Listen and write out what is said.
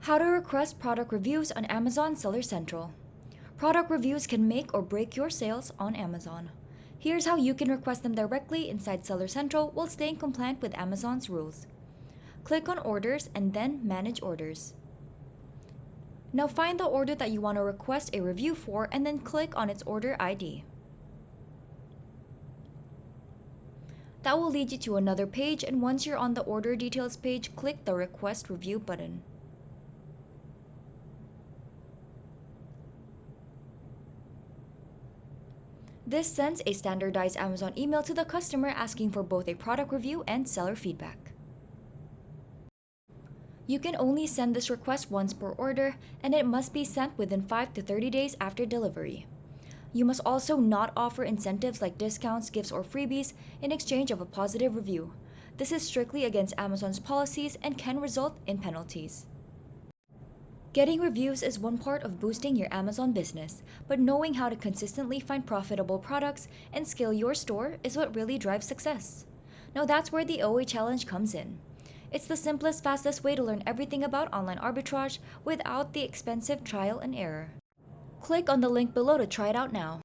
How to request product reviews on Amazon Seller Central. Product reviews can make or break your sales on Amazon. Here's how you can request them directly inside Seller Central while staying compliant with Amazon's rules. Click on Orders and then Manage Orders. Now find the order that you want to request a review for and then click on its order ID. That will lead you to another page, and once you're on the order details page, click the Request Review button. This sends a standardized Amazon email to the customer asking for both a product review and seller feedback. You can only send this request once per order, and it must be sent within 5 to 30 days after delivery. You must also not offer incentives like discounts, gifts, or freebies in exchange of a positive review. This is strictly against Amazon's policies and can result in penalties. Getting reviews is one part of boosting your Amazon business, but knowing how to consistently find profitable products and scale your store is what really drives success. Now that's where the OA Challenge comes in. It's the simplest, fastest way to learn everything about online arbitrage without the expensive trial and error. Click on the link below to try it out now.